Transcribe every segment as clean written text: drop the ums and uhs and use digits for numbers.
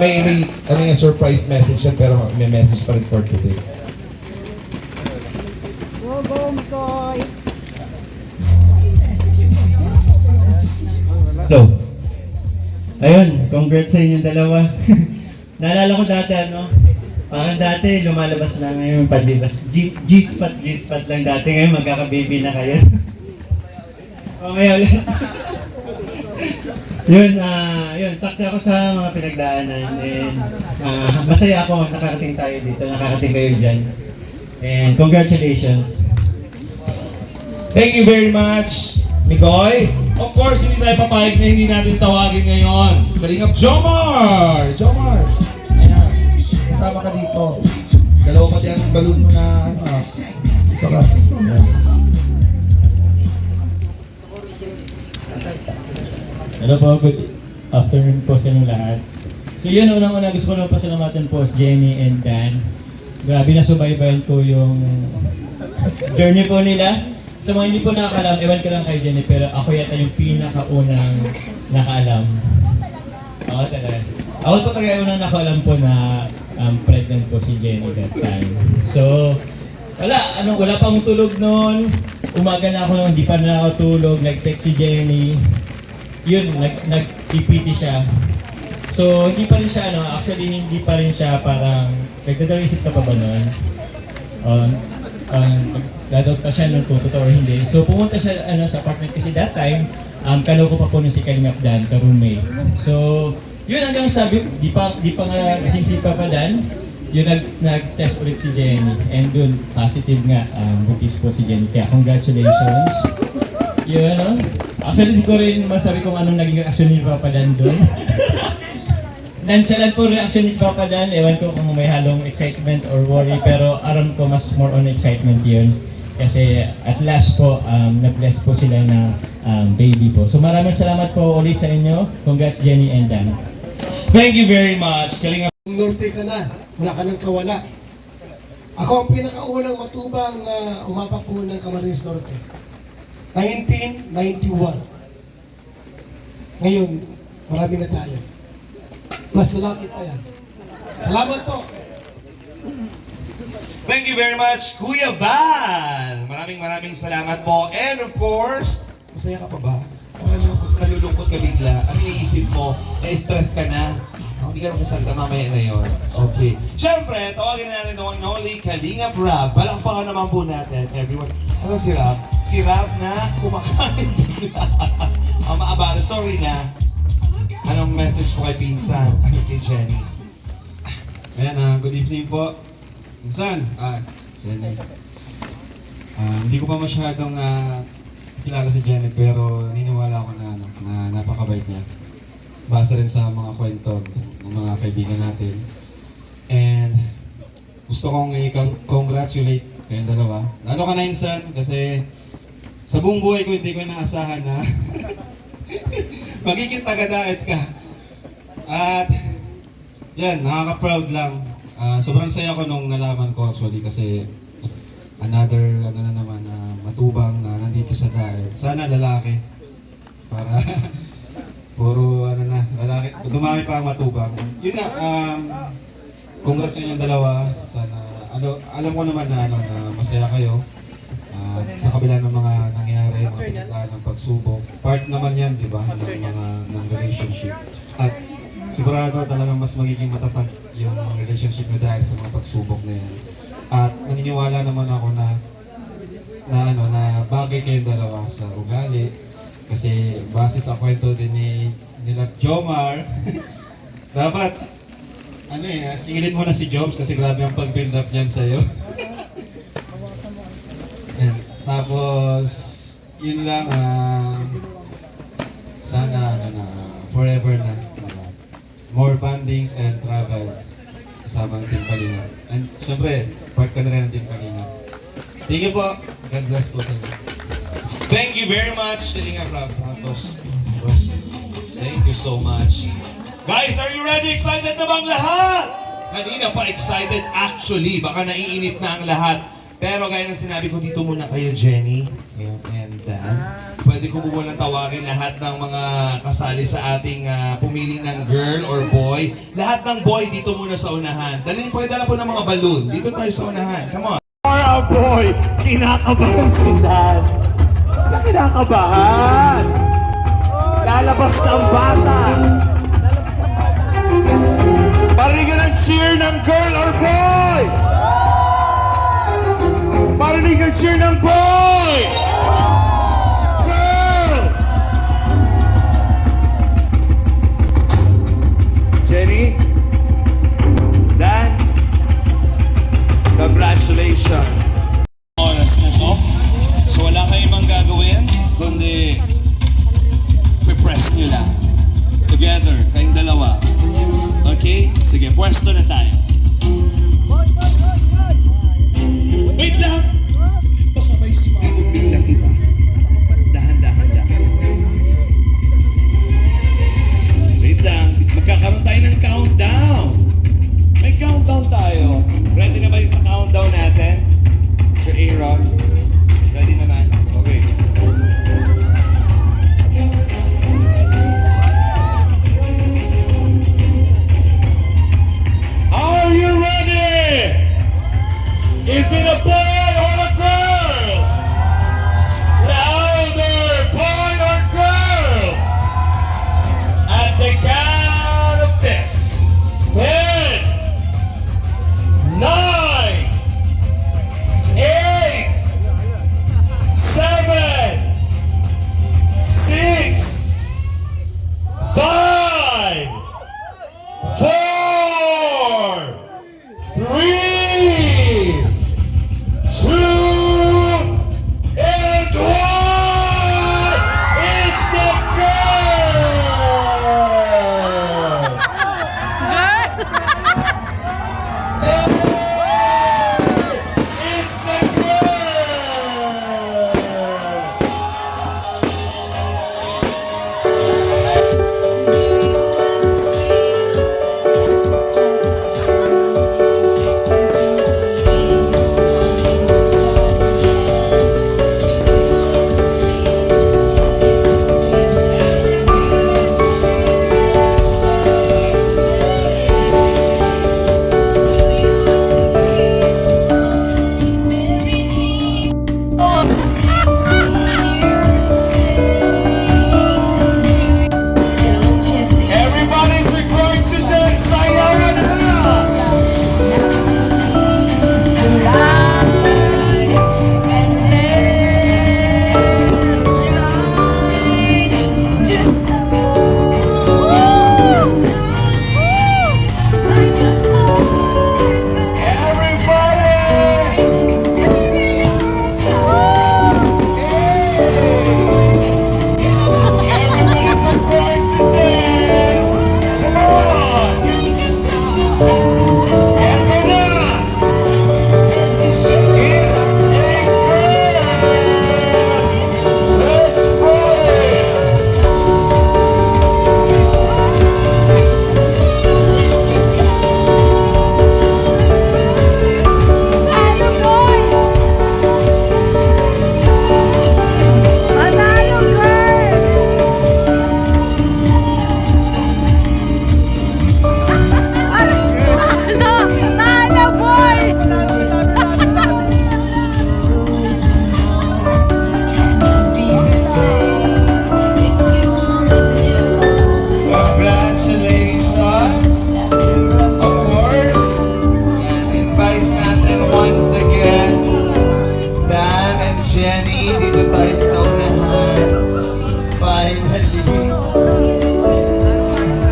may ano yung surprise message yan, pero may message pa rin for today. Go, go, Mikoy! Hello. Ayun, congrats sa inyong dalawa. Naalala ko dati parang dati lumalabas lang ngayon G-spot lang dati, ngayon magkaka-baby na kayo. Okay ulit. Yun, saksi ako sa mga pinagdaanan and masaya ako nakarating tayo dito, nakarating kayo dyan. And congratulations. Thank you very much, Mikoy. Of course, hindi tayo papayag na hindi natin tawagin ngayon. Kalingap Jomar! Jomar! Ayan, kasama ka dito. Dalawa pati ang balon mo na Ito ka. Ayan. Hello po, good afternoon po sa inyong lahat. So yun, unang-una gusto ko lang pasalamatan po Jenny and Dan. Grabe na subaybayan ko yung journey po nila. Sa mga hindi po nakakalam, ewan ko lang kay Jenny, pero ako yata yung pinakaunang nakaalam. Ako talaga. Ako po talaga unang nakaalam po na pregnant po si Jenny that time. So, wala pang tulog noon. Umaga na ako noon, hindi pa na ako tulog. Nag-text si Jenny. Yun, nag-PPT siya. So, hindi pa rin siya, actually hindi pa rin siya parang, nagdadawisip ka pa ba noon? Dadot pa siya nung totoo or hindi. So, pumunta siya sa apartment kasi that time, kaloko pa po nung si Kalingap Dan, ka-roommate. So, yun hanggang sabi, di pa nga kasing pa Dan, yun nag-test ulit si Jenny. And dun, positive nga, buntis po si Jenny. Kaya congratulations. Yun, actually, di ko rin masabi kung anong naging reaction ni Papa Dan doon. Nonchalant po reaction ni Papa Dan. Ewan ko kung may halong excitement or worry, pero aram ko mas more on excitement yun. Kasi at last po, na-bless po sila na baby po. So maraming salamat po ulit sa inyo. Congrats Jenny and Dan. Thank you very much. Kalingap. Norte ka na, wala ka nang kawala. Ako ang pinakaunang matubang na umapak po ng Camarines Norte. 1991. Ngayon, marami na tayo. Plus lalaki pa yan. Salamat po. Thank you very much, Kuya Val. Maraming salamat po. And of course, masaya ka pa ba? Nalulungkot ka bigla. Ang iniisip mo, na-stress ka na. Hindi ka magkasalta, mamaya na yun. Okay. Siyempre, tawagin na natin the one and only Kalingap Rab. Palakpakan naman po natin, everyone. Ano si Rab? Si Rab na kumakain bigla. Maabala, sorry na. Anong message po kay Pinsan? Kay Jenny? Ayan, good evening po. Minsan, Jenny. Hindi ko pa masyadong kilala si Jenny, pero niniwala ako na napakabait niya. Base rin sa mga kwento ng mga kaibigan natin. And gusto kong i-congratulate kayong dalawa. Lalo ka na insan, kasi sa buong buhay ko hindi ko inaasahan na magiging taga-daet ka. At yan, nakaka-proud lang. Sobrang saya ko nung nalaman ko actually kasi another matubang na nandito sa daet. Sana lalaki. Para puro lalaki. Dumami pa ang matubang. Yun nga, congrats sa inyong dalawa. Sana, alam ko naman na masaya kayo. Sa kabila ng mga nangyari, mga pinagdaan ng pagsubok. Part naman yan, di ba, ng relationship. At sigurado talagang mas magiging matatag yung relationship nyo dahil sa mga pagsubok na yan. At naniniwala naman ako na bagay kayong dalawa sa ugali. Kasi base sa kwento din nila Jomar, dapat, singilin mo na si Joms kasi grabe ang pag-build up niyan sa'yo. Tapos, yun lang, sana forever na. More bondings and travels kasama ang Team Kalingap. And syempre, part ka na rin ng Team Kalingap. Thank you po. God bless po sa inyo. Thank you very much, Kalingap Rab Santos. Thank you so much. Guys, are you ready? Excited na bang lahat? Kanina pa excited. Actually, baka naiinip na ang lahat. Pero gaya ng sinabi ko, dito muna kayo, Jenny and Dan. Pwede ko po muna tawagin lahat ng mga kasali sa ating pumili ng girl or boy. Lahat ng boy dito muna sa unahan. Dali po, dala po ng mga balloon. Dito tayo sa unahan. Come on. For a boy, kinakabahan si Dan. Ba't ka kinakabahan? Lalabas na ang bata. Parinig ng cheer ng girl or boy! Parinig ng cheer ng boy! Girl! Jenny? Dan? Congratulations! Oras na to. So wala kayong ibang gagawin, kundi press nyo lang. Together, kayong dalawa. Okay? Sige, pwesto na tayo. Wait lang! Baka may sumabog biglang iba. Dahan-dahan lang. Wait lang. Magkakaroon tayo ng countdown. May countdown tayo. Ready na ba yung sa countdown natin? Sir Aaron? Ready naman? Okay. Are you ready? Is it a boy or a girl? Louder, boy or girl? At the count of 10. 10, 9, 8, 7, 6, 5, 4, 3, 2, and 1! It's a girl! It's a girl! Everybody's required to take sayaw na! Everybody's required to dance! Come on! Eto na! It's a girl! Let's play! Manalo, girl! Nalo, boy! Congratulations! Of course, and invite natin once again Dan and Jenny dito tayo sa unahan. Finally.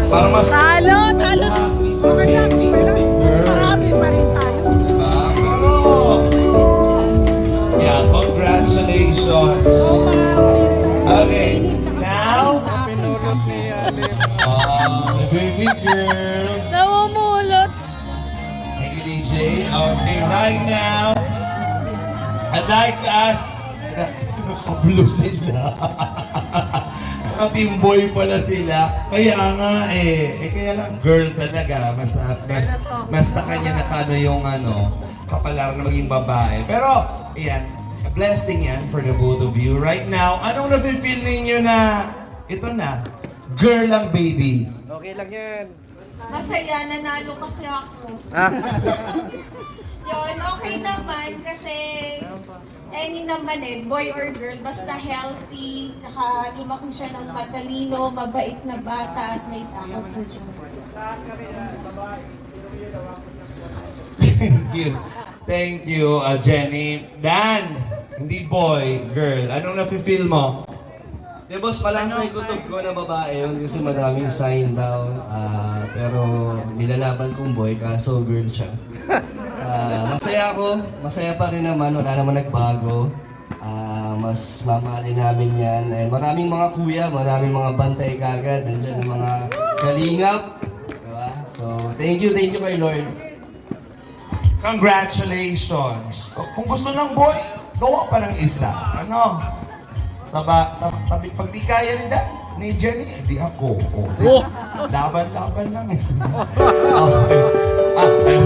Para mas Talo, talo. happy si Jenny kasi girl. Marami pa rin tayo. Diba? Pero, yeah, congratulations. Okay, now, baby girl. Namumulot. Thank you, DJ. Okay, right now, I'd like to ask, nakablo sila. Naka-teamboy pala sila. Kaya nga kaya lang girl talaga. Mas sa kanya nakano yung kapalaran na maging babae. Pero, ayan, a blessing yan for the both of you. Right now, anong nafe-feel ninyo na ito na, girl lang baby? Masaya, nanalo kasi ako. Yun, okay naman kasi any naman boy or girl, basta healthy, tsaka lumaki siya ng matalino, mabait na bata at may takot sa Diyos. Thank you. Thank you, Jenny. Dan, hindi boy, girl. Anong nafe-feel mo? Di boss, malakas na yung kutob ko na babae yun kasi madaming sign down. Pero nilalaban kong boy kaso girl siya. Masaya ako, masaya pa rin naman, wala naman nagbago. Mas mamahalin namin yan. Maraming mga kuya, maraming mga bantay kagad. Nandiyan yung mga kalingap. Diba? So, thank you kay Lord. Congratulations! Kung gusto ng boy, gawa pa ng isa. Sabi, pag di kaya ni Jenny, di ako. Laban-laban lang Okay.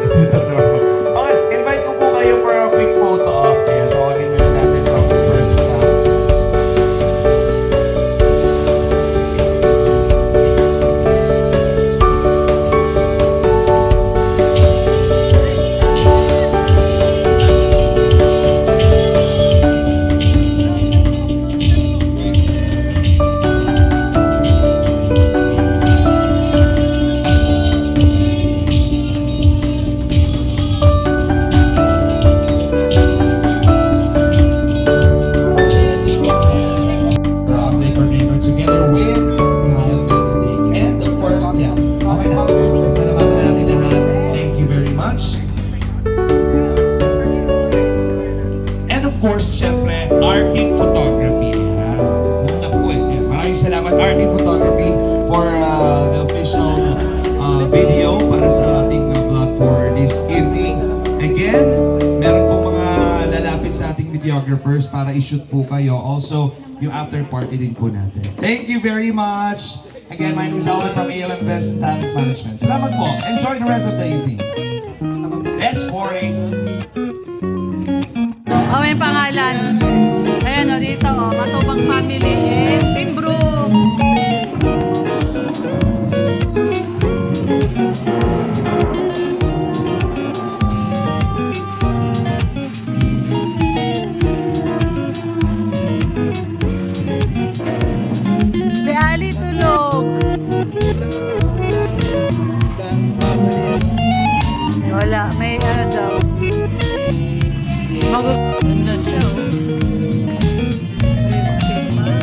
Dito na. Okay, invite ko po kayo for a quick photo op. Ayan, tawagin na natin ang first together with Kyle Benedict. And of course, okay na. Salamatan na natin lahat. Thank you very much. And of course, syempre, Arting Photography. Muna po Maraming salamat, Arting Photography, for the official video para sa ating vlog for this evening. Again, meron po mga lalapit sa ating videographers para i-shoot po kayo. Also, yung after party din po natin. Thank you very much. Again, my name is Alvin from ALM Events and Talents Management. Salamat po. Enjoy the rest of the evening. It's boring. May pangalan. Ayan dito Matubang Family and Team Brooks. Si Ali tulog. Wala, may daw. Maganda siya. Crispy man.